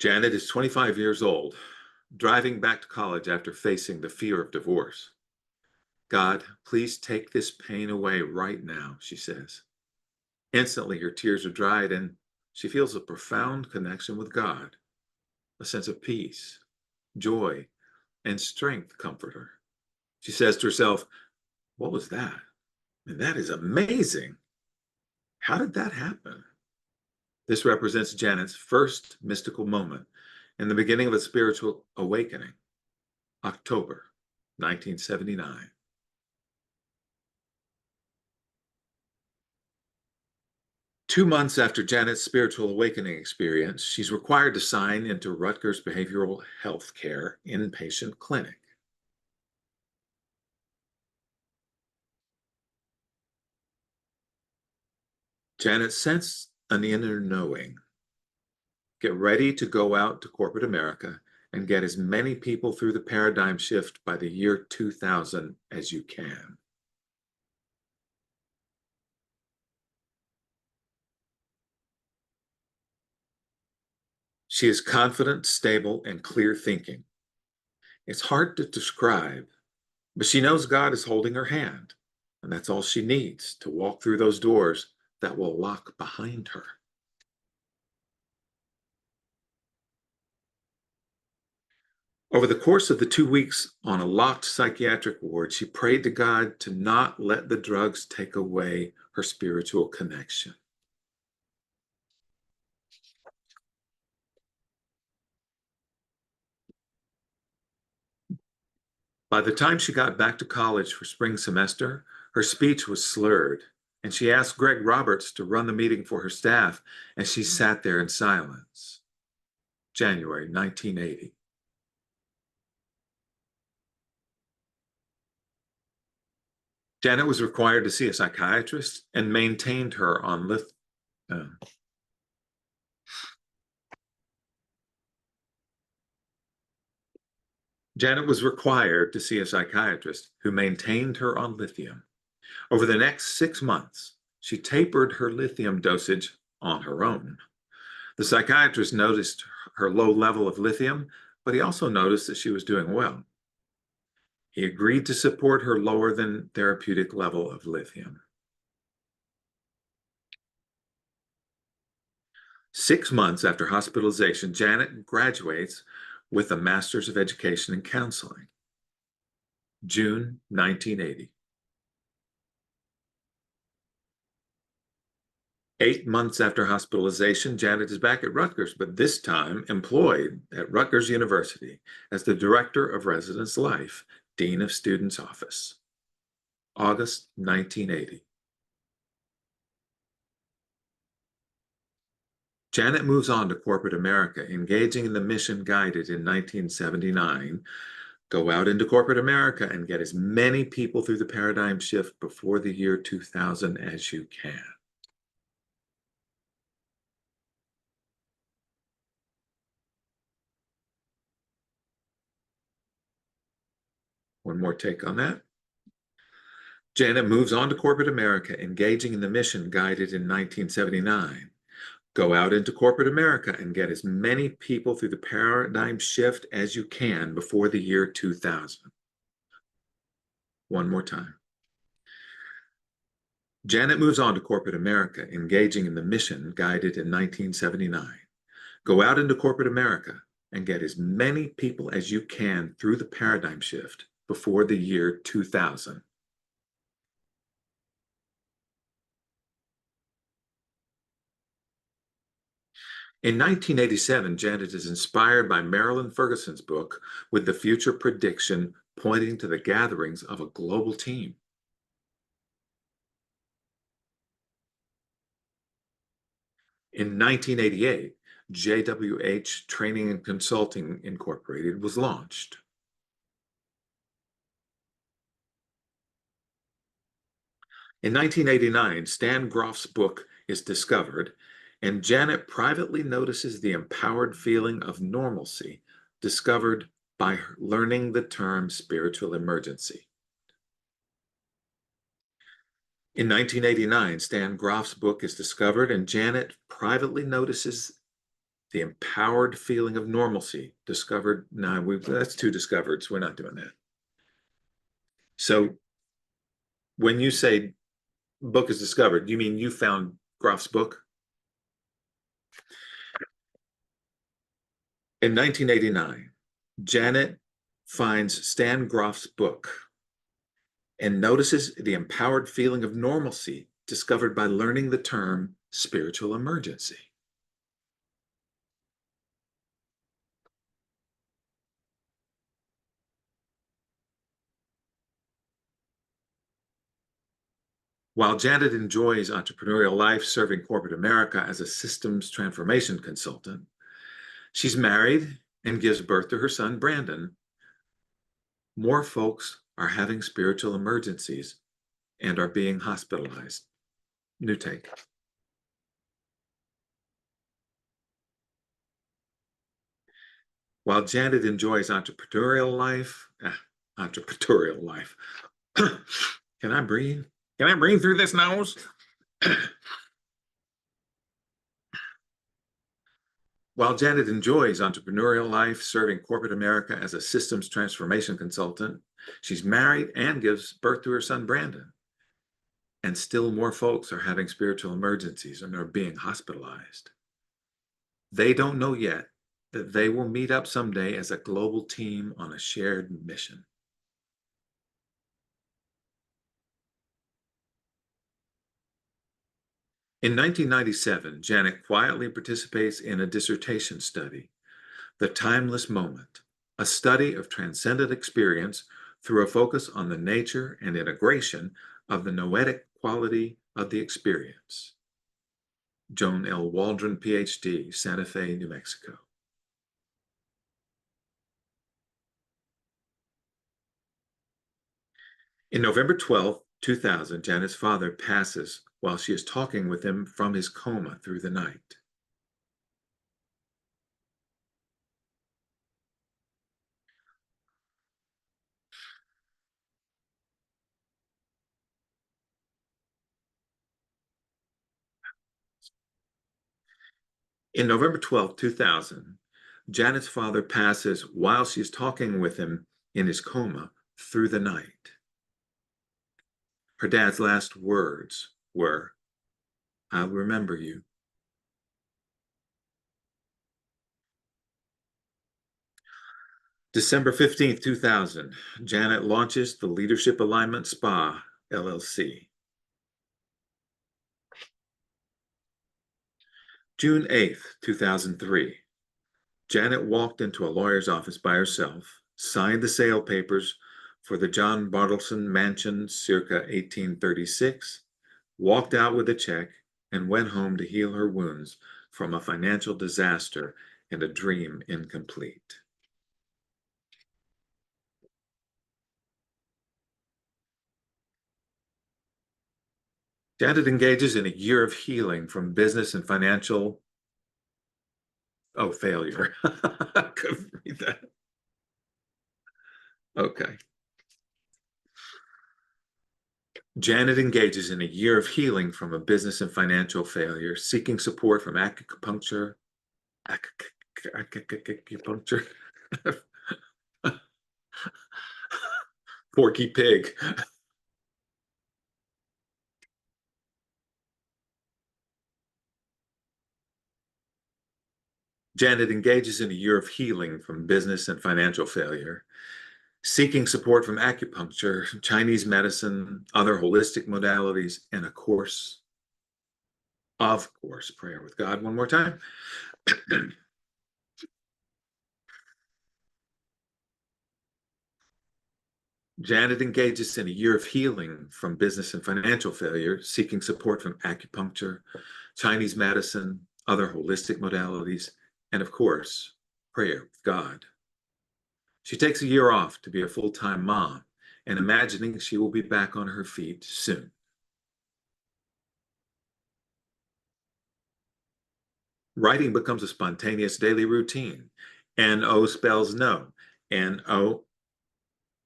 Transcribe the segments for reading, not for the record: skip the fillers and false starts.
Janet is 25 years old, driving back to college after facing the fear of divorce. God, please take this pain away right now, she says. Instantly, her tears are dried and she feels a profound connection with God. A sense of peace, joy, and strength comfort her. She says to herself, "What was that? And that is amazing. How did that happen?" This represents Janet's first mystical moment and the beginning of a spiritual awakening. October 1979. 2 months after Janet's spiritual awakening experience, she's required to sign into Rutgers Behavioral Health Care inpatient clinic. Janet sensed an inner knowing. Get ready to go out to corporate America and get as many people through the paradigm shift by the year 2000 as you can. She is confident, stable, and clear thinking. It's hard to describe, but she knows God is holding her hand, and that's all she needs to walk through those doors that will lock behind her. Over the course of the 2 weeks on a locked psychiatric ward, she prayed to God to not let the drugs take away her spiritual connection. By the time she got back to college for spring semester, her speech was slurred, and she asked Greg Roberts to run the meeting for her staff, and she sat there in silence. January 1980. Janet was required to see a psychiatrist and maintained her on Janet was required to see a psychiatrist who maintained her on lithium. Over the next 6 months, she tapered her lithium dosage on her own. The psychiatrist noticed her low level of lithium, but he also noticed that she was doing well. He agreed to support her lower than therapeutic level of lithium. 6 months after hospitalization, Janet graduates with a Master's of Education in Counseling. June 1980. 8 months after hospitalization, Janet is back at Rutgers, but this time employed at Rutgers University as the Director of Residence Life, Dean of Students Office. August 1980. Janet moves on to corporate America, engaging in the mission guided in 1979. Go out into corporate America and get as many people through the paradigm shift before the year 2000 as you can. One more take on that. Janet moves on to corporate America, engaging in the mission guided in 1979. Go out into corporate America and get as many people through the paradigm shift as you can before the year 2000. One more time. Janet moves on to corporate America, engaging in the mission guided in 1979. Go out into corporate America and get as many people as you can through the paradigm shift before the year 2000. In 1987, Janet is inspired by Marilyn Ferguson's book with the future prediction pointing to the gatherings of a global team. In 1988, JWH Training and Consulting Incorporated was launched. In 1989, Stan Grof's book is discovered, and Janet privately notices the empowered feeling of normalcy discovered by learning the term spiritual emergency. In 1989, Stan Grof's book is discovered, and Janet privately notices the empowered feeling of normalcy discovered. No, that's two discovered, so we're not doing that. So when you say book is discovered, you mean you found Groff's book? In 1989, Janet finds Stan Groff's book and notices the empowered feeling of normalcy discovered by learning the term spiritual emergency. While Janet enjoys entrepreneurial life serving corporate America as a systems transformation consultant, she's married and gives birth to her son, Brandon. More folks are having spiritual emergencies and are being hospitalized. New take. While Janet enjoys entrepreneurial life, Can I breathe? Can I breathe through this nose? While Janet enjoys entrepreneurial life, serving corporate America as a systems transformation consultant, she's married and gives birth to her son, Brandon. And still more folks are having spiritual emergencies and are being hospitalized. They don't know yet that they will meet up someday as a global team on a shared mission. In 1997, Janet quietly participates in a dissertation study, The Timeless Moment, a study of transcendent experience through a focus on the nature and integration of the noetic quality of the experience. Joan L. Waldron, PhD, Santa Fe, New Mexico. In November 12, 2000, Janet's father passes while she is talking with him from his coma through the night. In November 12, 2000, Janet's father passes while she is talking with him in his coma through the night. Her dad's last words were, "I'll remember you." December 15th, 2000, Janet launches the Leadership Alignment Spa, LLC. June 8th, 2003, Janet walked into a lawyer's office by herself, signed the sale papers for the John Bartleson Mansion circa 1836, walked out with a check, and went home to heal her wounds from a financial disaster and a dream incomplete. Janet engages in a year of healing from business and financial failure. I couldn't read that. Okay. Janet engages in a year of healing from a business and financial failure, seeking support from acupuncture, Porky Pig. Janet engages in a year of healing from business and financial failure, seeking support from acupuncture, Chinese medicine, other holistic modalities, and of course, prayer with God. One more time. Janet engages in a year of healing from business and financial failure, seeking support from acupuncture, Chinese medicine, other holistic modalities, and of course, prayer with God. She takes a year off to be a full-time mom and imagining she will be back on her feet soon. Writing becomes a spontaneous daily routine. N-O spells no. N-O,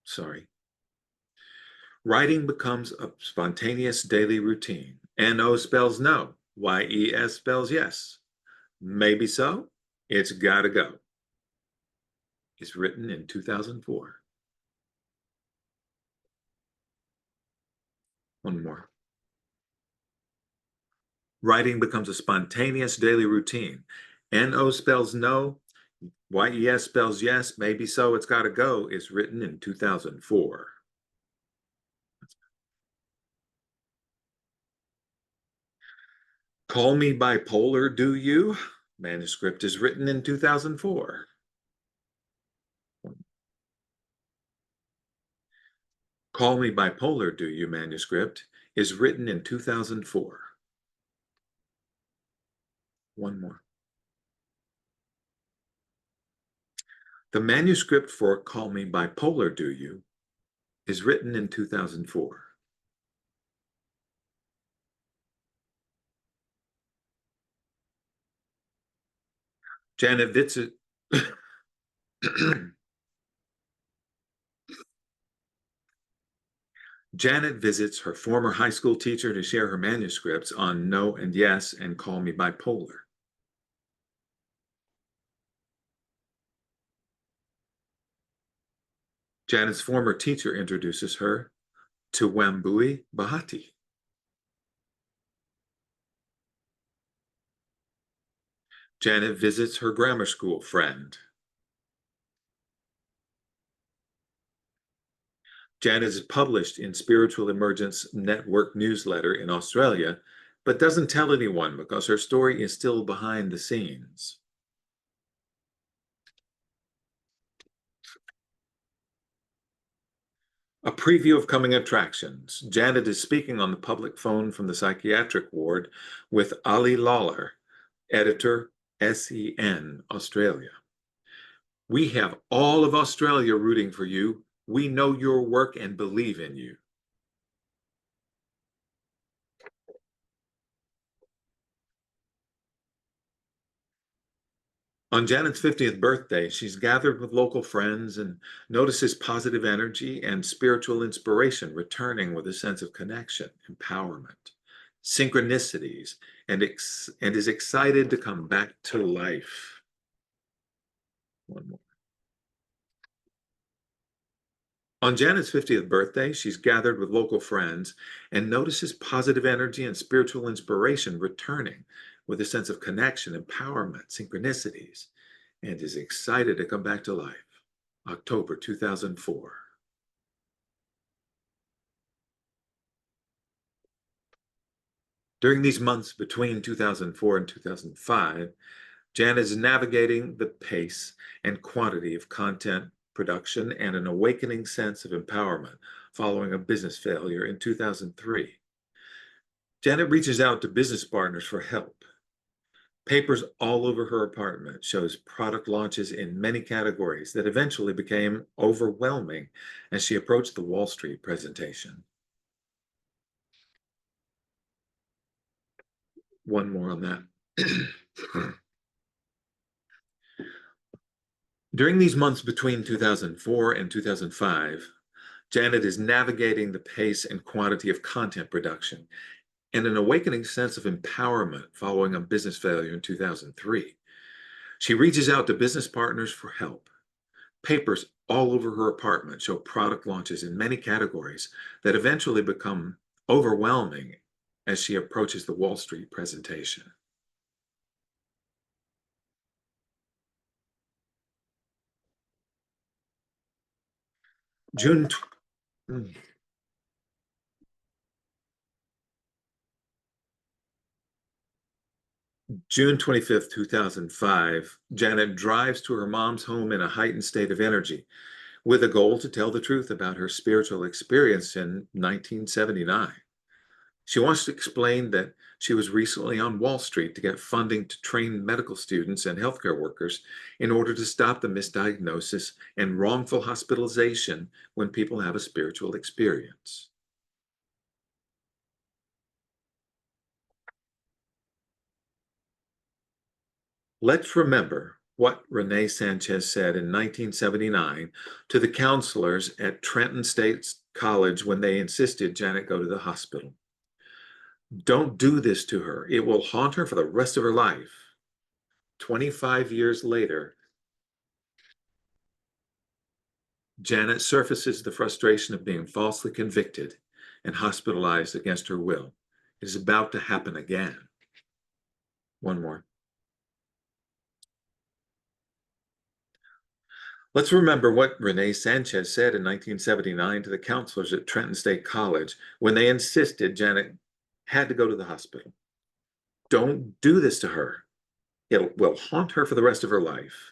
sorry. Writing becomes a spontaneous daily routine. N-O spells no. Y-E-S spells yes. Maybe so, It's Gotta Go is written in 2004. One more. Writing becomes a spontaneous daily routine. N-O spells no, Y-E-S spells yes, maybe so, it's gotta go is written in 2004. Call Me Bipolar, Do You? Manuscript is written in 2004. Call Me Bipolar, Do You? Manuscript is written in 2004. One more. The manuscript for Call Me Bipolar, Do You? Is written in 2004. Janet Vitz Janet visits her former high school teacher to share her manuscripts on No and Yes and Call Me Bipolar. Janet's former teacher introduces her to Wambui Bahati. Janet visits her grammar school friend. Janet is published in Spiritual Emergence Network newsletter in Australia, but doesn't tell anyone because her story is still behind the scenes. A preview of coming attractions. Janet is speaking on the public phone from the psychiatric ward with Ali Lawler, editor, SEN Australia. We have all of Australia rooting for you. We know your work and believe in you. On Janet's 50th birthday, she's gathered with local friends and notices positive energy and spiritual inspiration returning with a sense of connection, empowerment, synchronicities, and is excited to come back to life. One more. On Janet's 50th birthday, she's gathered with local friends and notices positive energy and spiritual inspiration returning with a sense of connection, empowerment, synchronicities, and is excited to come back to life. October 2004. During these months between 2004 and 2005, Jan is navigating the pace and quantity of content production and an awakening sense of empowerment following a business failure in 2003. Janet reaches out to business partners for help. Papers all over her apartment shows product launches in many categories that eventually became overwhelming as she approached the Wall Street presentation. One more on that. During these months between 2004 and 2005, Janet is navigating the pace and quantity of content production and an awakening sense of empowerment following a business failure in 2003. She reaches out to business partners for help. Papers all over her apartment show product launches in many categories that eventually become overwhelming as she approaches the Wall Street presentation. June June 25th, 2005, Janet drives to her mom's home in a heightened state of energy with a goal to tell the truth about her spiritual experience in 1979. She wants to explain that she was recently on Wall Street to get funding to train medical students and healthcare workers in order to stop the misdiagnosis and wrongful hospitalization when people have a spiritual experience. Let's remember what Renee Sanchez said in 1979 to the counselors at Trenton State College when they insisted Janet go to the hospital. Don't do this to her. It will haunt her for the rest of her life. 25 years later, Janet surfaces the frustration of being falsely convicted and hospitalized against her will. It is about to happen again. One more. Let's remember what Renee Sanchez said in 1979 to the counselors at Trenton State College when they insisted Janet had to go to the hospital. Don't do this to her. It will haunt her for the rest of her life.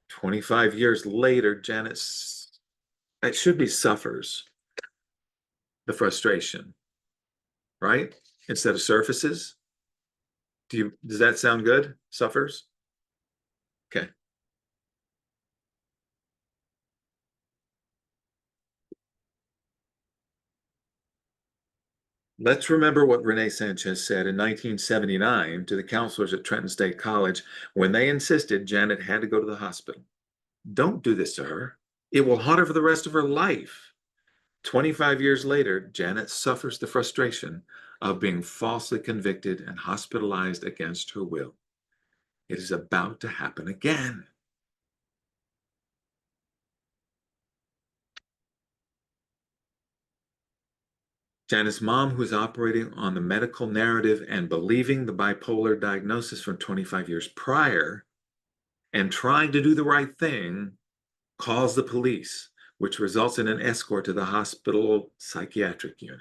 25 years later, Janet, it should be suffers the frustration, right? Instead of surfaces. Does that sound good? Suffers? Okay. Let's remember what Renee Sanchez said in 1979 to the counselors at Trenton State College when they insisted Janet had to go to the hospital. Don't do this to her. It will haunt her for the rest of her life. 25 years later, Janet suffers the frustration of being falsely convicted and hospitalized against her will. It is about to happen again. Janet's mom, who is operating on the medical narrative and believing the bipolar diagnosis from 25 years prior and trying to do the right thing, calls the police, which results in an escort to the hospital psychiatric unit.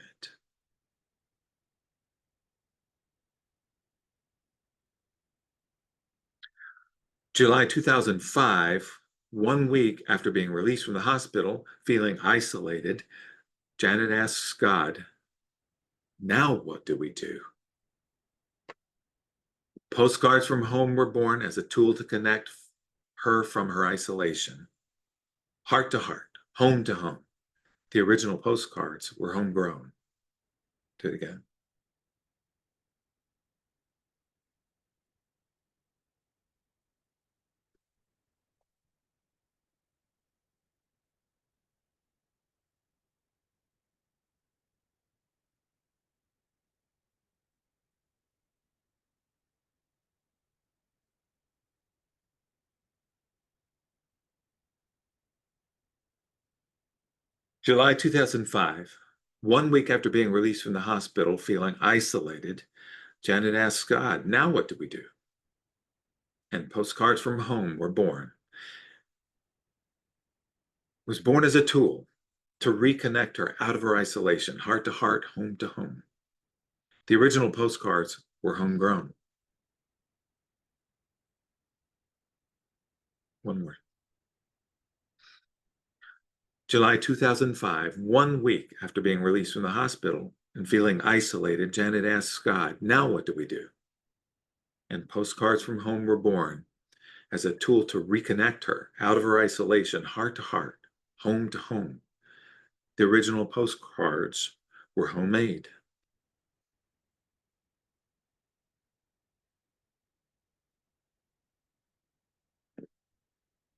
July 2005, 1 week after being released from the hospital, feeling isolated, Janet asks God, "Now what do we do?" Postcards from home were born as a tool to connect her from her isolation. Heart to heart, home to home. The original postcards were homegrown. Do it again. July 2005, 1 week after being released from the hospital, feeling isolated, Janet asks God, "Now what do we do?" And postcards from home were born. It was born as a tool to reconnect her out of her isolation, heart to heart, home to home. The original postcards were homegrown. One more. July 2005, 1 week after being released from the hospital and feeling isolated, Janet asks God, "Now what do we do?" And postcards from home were born as a tool to reconnect her out of her isolation, heart to heart, home to home. The original postcards were homemade.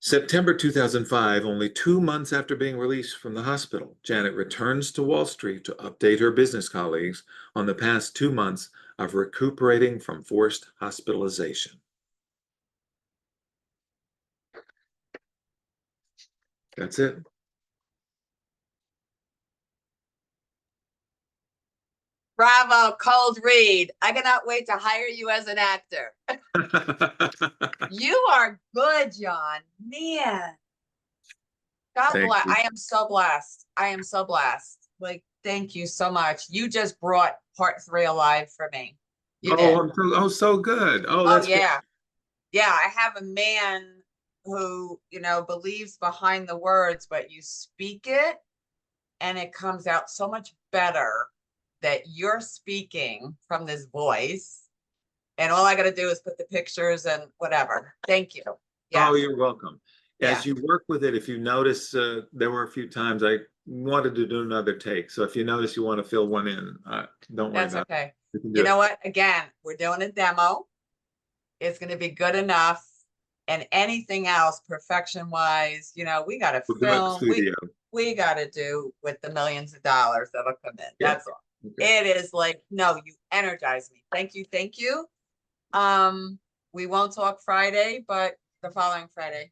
September 2005, only 2 months after being released from the hospital, Janet returns to Wall Street to update her business colleagues on the past 2 months of recuperating from forced hospitalization. That's it. Bravo, cold read. I cannot wait to hire you as an actor. You are good, John. Man. God bless. I am so blessed. I am so blessed. Like, thank you so much. You just brought part 3 alive for me. You did. So good. Oh, yeah. Good. Yeah, I have a man who, believes behind the words, but you speak it and it comes out so much better that you're speaking from this voice. And all I got to do is put the pictures and whatever. Thank you. Yes. Oh, you're welcome. As you work with it, if you notice, there were a few times I wanted to do another take. So if you notice you want to fill one in, don't worry about it. That's okay. You know what? Again, we're doing a demo. It's going to be good enough. And anything else, perfection-wise, we got to film. We got to do with the millions of dollars that'll come in. Yeah. That's all. Okay. It is like, no, you energize me. Thank you. Thank you. we won't talk Friday, but the following Friday.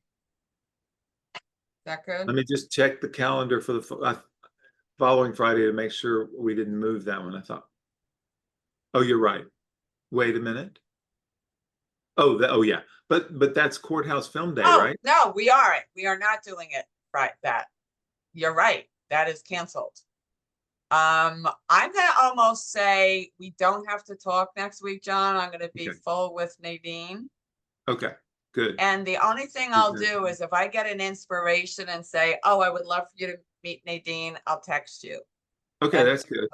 Is that good? Let me just check the calendar for the following Friday to make sure we didn't move that one. I thought, oh, you're right. Wait a minute. Oh, oh yeah, but that's Courthouse Film Day, Oh, right? no, we aren't. We are not doing it. Right, that. You're right. That is canceled. I'm gonna almost say we don't have to talk next week, John. I'm gonna be Okay. full with Nadine. Okay, good. And the only thing I'll do is if I get an inspiration and say, oh, I would love for you to meet Nadine, I'll text you. Okay, And that's good.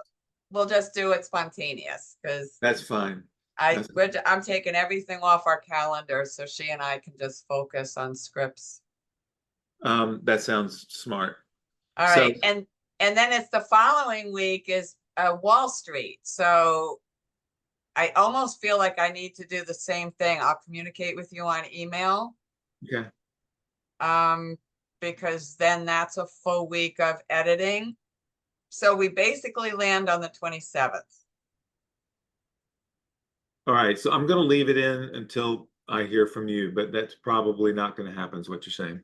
we'll just do it spontaneous because That's fine. I'm taking everything off our calendar so she and I can just focus on scripts. That sounds smart. All right, and then it's the following week is Wall Street. So I almost feel like I need to do the same thing. I'll communicate with you on email. Okay. Because then that's a full week of editing. So we basically land on the 27th. All right, so I'm going to leave it in until I hear from you, but that's probably not going to happen, is what you're saying.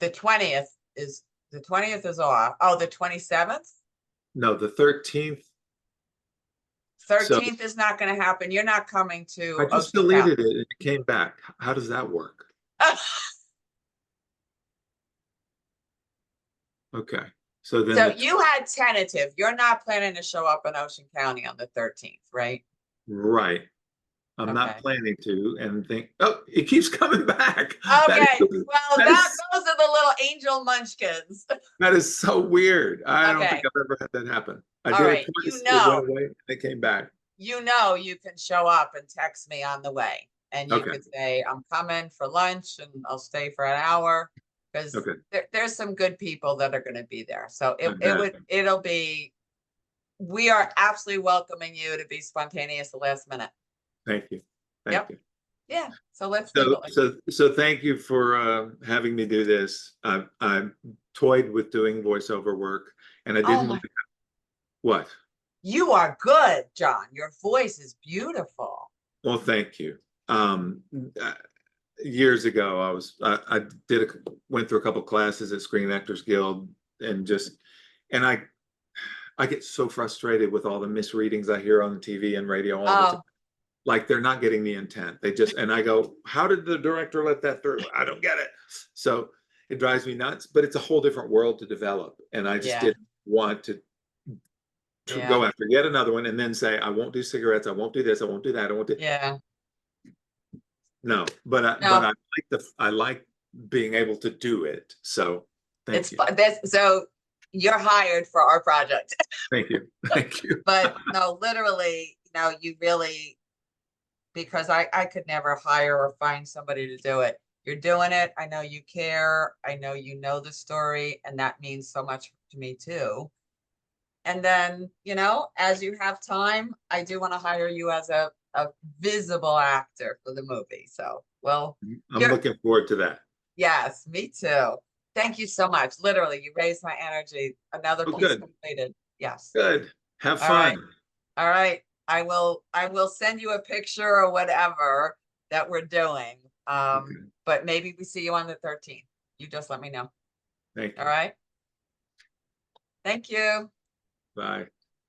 The 20th is off. Oh, the 27th? No, the 13th. 13th is not going to happen. You're not coming to. I just deleted it and it came back. How does that work? Okay. So then. So you had tentative. You're not planning to show up in Ocean County on the 13th, right? Right. I'm not planning to, and think, oh, it keeps coming back. Okay. Well, those are the little angel munchkins. That is so weird. I don't think I've ever had that happen. I did it twice, it went away, and it came back. You can show up and text me on the way. And you could say, I'm coming for lunch and I'll stay for an hour. Because there's some good people that are going to be there. So it'll be, we are absolutely welcoming you to be spontaneous the last minute. Thank you. Thank you. Yeah. So let's so thank you for having me do this. I toyed with doing voiceover work and I didn't want to. What? You are good, John. Your voice is beautiful. Well, thank you. Years ago, I went through a couple classes at Screen Actors Guild and I get so frustrated with all the misreadings I hear on TV and radio all the time. Like they're not getting the intent. And I go, how did the director let that through? I don't get it. So it drives me nuts, but it's a whole different world to develop. And I just didn't want to go after yet another one and then say, I won't do cigarettes. I won't do this. I won't do that. I won't do. Yeah. No, but I like being able to do it. So thank you. So you're hired for our project. Thank you. Thank you. But no, literally, you really, because I could never hire or find somebody to do it. You're doing it. I know you care. I know you know the story, and that means so much to me too. And then, as you have time, I do want to hire you as a visible actor for the movie. So, well, I'm looking forward to that. Yes, me too. Thank you so much. Literally, you raised my energy. Another piece completed. Yes. Good. Have fun. All right. I will send you a picture or whatever that we're doing. But maybe we see you on the 13th. You just let me know. Thank you. All right. Thank you. Bye.